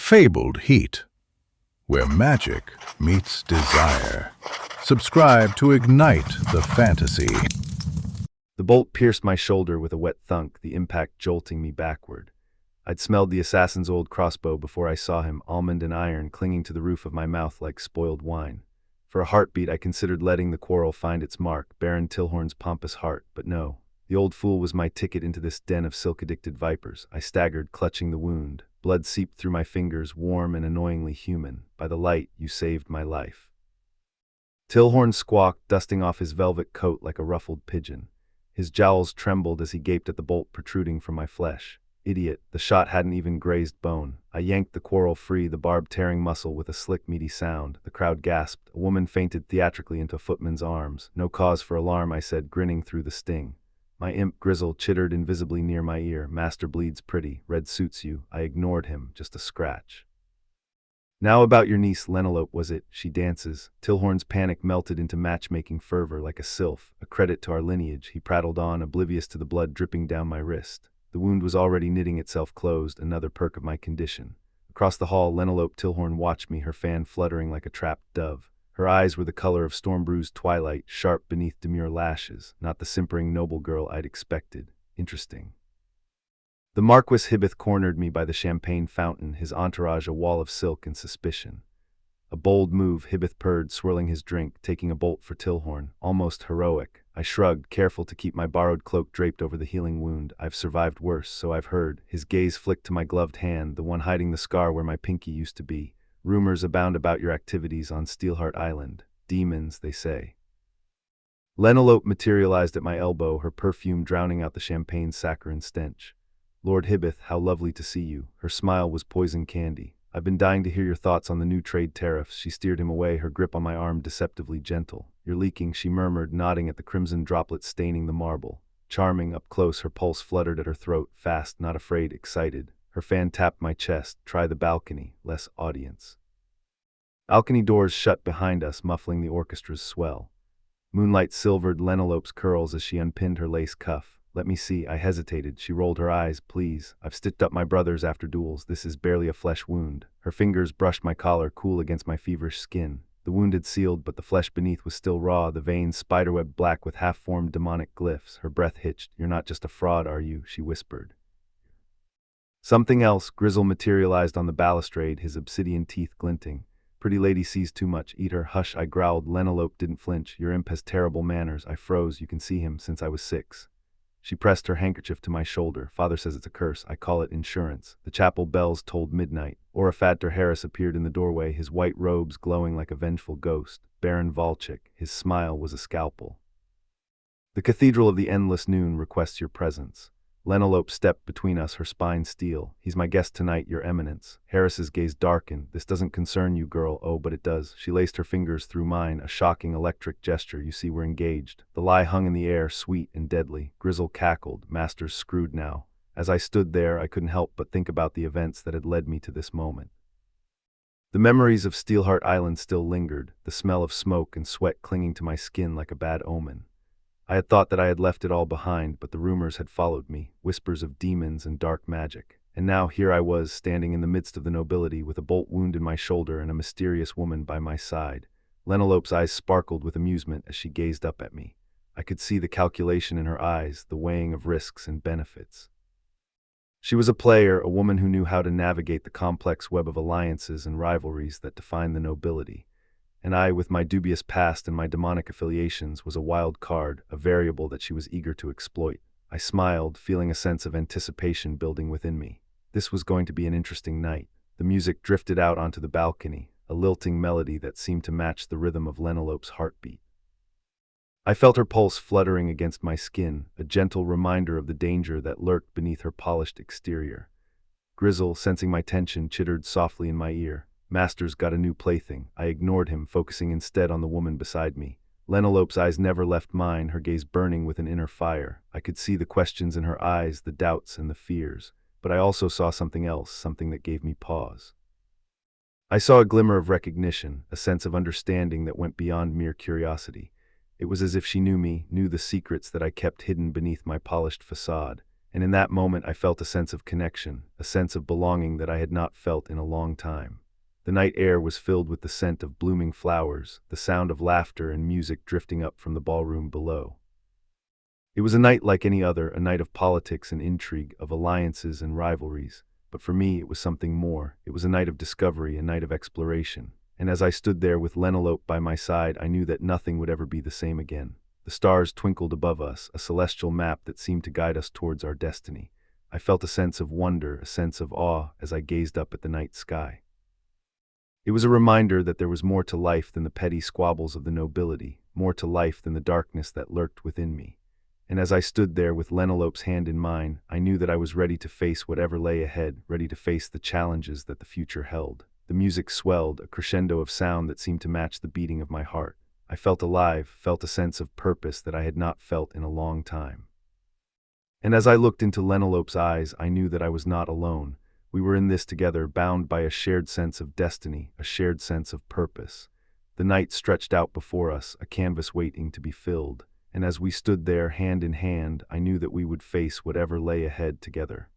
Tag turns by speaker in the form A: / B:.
A: fabled heat, where magic meets desire. Subscribe to ignite the fantasy.
B: The bolt pierced my shoulder with a wet thunk, the impact jolting me backward. I'd smelled the assassin's old crossbow before I saw him, almond and iron, clinging to the roof of my mouth like spoiled wine. For a heartbeat, I considered letting the quarrel find its mark, Baron Tilhorn's pompous heart, but no. The old fool was my ticket into this den of silk-addicted vipers. I staggered, clutching the wound. Blood seeped through my fingers, warm and annoyingly human. By the light, you saved my life. Tilhorn squawked, dusting off his velvet coat like a ruffled pigeon. His jowls trembled as he gaped at the bolt protruding from my flesh. Idiot, the shot hadn't even grazed bone. I yanked the quarrel free, the barb tearing muscle with a slick, meaty sound. The crowd gasped. A woman fainted theatrically into a footman's arms. No cause for alarm, I said, grinning through the sting. My imp Grizzle chittered invisibly near my ear. Master bleeds pretty. Red suits you. I ignored him. Just a scratch. Now about your niece, Lenelope, was it? She dances. Tilhorn's panic melted into matchmaking fervor like a sylph. A credit to our lineage, he prattled on, oblivious to the blood dripping down my wrist. The wound was already knitting itself closed, another perk of my condition. Across the hall, Lenelope Tilhorn watched me, her fan fluttering like a trapped dove. Her eyes were the color of storm-bruised twilight, sharp beneath demure lashes, not the simpering noble girl I'd expected. Interesting. The Marquis Hibbeth cornered me by the champagne fountain, his entourage a wall of silk and suspicion. A bold move, Hibbeth purred, swirling his drink, taking a bolt for Tilhorn, almost heroic. I shrugged, careful to keep my borrowed cloak draped over the healing wound. I've survived worse, so I've heard. His gaze flicked to my gloved hand, the one hiding the scar where my pinky used to be. Rumors abound about your activities on Steelheart Island. Demons, they say. Lenelope materialized at my elbow, her perfume drowning out the champagne's saccharine stench. Lord Hibbeth, how lovely to see you. Her smile was poison candy. I've been dying to hear your thoughts on the new trade tariffs. She steered him away, her grip on my arm deceptively gentle. You're leaking, she murmured, nodding at the crimson droplets staining the marble. Charming, up close, her pulse fluttered at her throat, fast, not afraid, excited. Her fan tapped my chest. Try the balcony, less audience. Balcony doors shut behind us, muffling the orchestra's swell. Moonlight silvered Lenelope's curls as she unpinned her lace cuff. Let me see, I hesitated. She rolled her eyes. Please, I've stitched up my brothers after duels. This is barely a flesh wound. Her fingers brushed my collar, cool against my feverish skin. The wound had sealed, but the flesh beneath was still raw, the veins spiderweb black with half-formed demonic glyphs. Her breath hitched. You're not just a fraud, are you? She whispered. Something else. Grizzle materialized on the balustrade, his obsidian teeth glinting. Pretty lady sees too much. Eat her. Hush, I growled. Lenelope didn't flinch. Your imp has terrible manners. I froze. You can see him since I was 6. She pressed her handkerchief to my shoulder. Father says it's a curse. I call it insurance. The chapel bells tolled midnight. Orifadter Harris appeared in the doorway, his white robes glowing like a vengeful ghost. Baron Volchik. His smile was a scalpel. The Cathedral of the Endless Noon requests your presence. Lenelope stepped between us, her spine steel. He's my guest tonight, your eminence. Harris's gaze darkened. This doesn't concern you, girl. Oh, but it does. She laced her fingers through mine, a shocking electric gesture. You see, we're engaged. The lie hung in the air, sweet and deadly. Grizzle cackled. Master's screwed now. As I stood there, I couldn't help but think about the events that had led me to this moment. The memories of Steelheart Island still lingered, the smell of smoke and sweat clinging to my skin like a bad omen. I had thought that I had left it all behind, but the rumors had followed me, whispers of demons and dark magic. And now here I was, standing in the midst of the nobility, with a bolt wound in my shoulder and a mysterious woman by my side. Lenelope's eyes sparkled with amusement as she gazed up at me. I could see the calculation in her eyes, the weighing of risks and benefits. She was a player, a woman who knew how to navigate the complex web of alliances and rivalries that define the nobility. And I, with my dubious past and my demonic affiliations, was a wild card, a variable that she was eager to exploit. I smiled, feeling a sense of anticipation building within me. This was going to be an interesting night. The music drifted out onto the balcony, a lilting melody that seemed to match the rhythm of Lenelope's heartbeat. I felt her pulse fluttering against my skin, a gentle reminder of the danger that lurked beneath her polished exterior. Grizzle, sensing my tension, chittered softly in my ear. Master's got a new plaything. I ignored him, focusing instead on the woman beside me. Lenelope's eyes never left mine, her gaze burning with an inner fire. I could see the questions in her eyes, the doubts and the fears. But I also saw something else, something that gave me pause. I saw a glimmer of recognition, a sense of understanding that went beyond mere curiosity. It was as if she knew me, knew the secrets that I kept hidden beneath my polished facade. and in that moment I felt a sense of connection, a sense of belonging that I had not felt in a long time. The night air was filled with the scent of blooming flowers, the sound of laughter and music drifting up from the ballroom below. It was a night like any other, a night of politics and intrigue, of alliances and rivalries. But for me, it was something more. It was a night of discovery, a night of exploration. And as I stood there with Lenelope by my side, I knew that nothing would ever be the same again. The stars twinkled above us, a celestial map that seemed to guide us towards our destiny. I felt a sense of wonder, a sense of awe, as I gazed up at the night sky. It was a reminder that there was more to life than the petty squabbles of the nobility, more to life than the darkness that lurked within me. And as I stood there with Lenelope's hand in mine, I knew that I was ready to face whatever lay ahead, ready to face the challenges that the future held. The music swelled, a crescendo of sound that seemed to match the beating of my heart. I felt alive, felt a sense of purpose that I had not felt in a long time. And as I looked into Lenelope's eyes, I knew that I was not alone. We were in this together, bound by a shared sense of destiny, a shared sense of purpose. The night stretched out before us, a canvas waiting to be filled. And as we stood there, hand in hand, I knew that we would face whatever lay ahead together.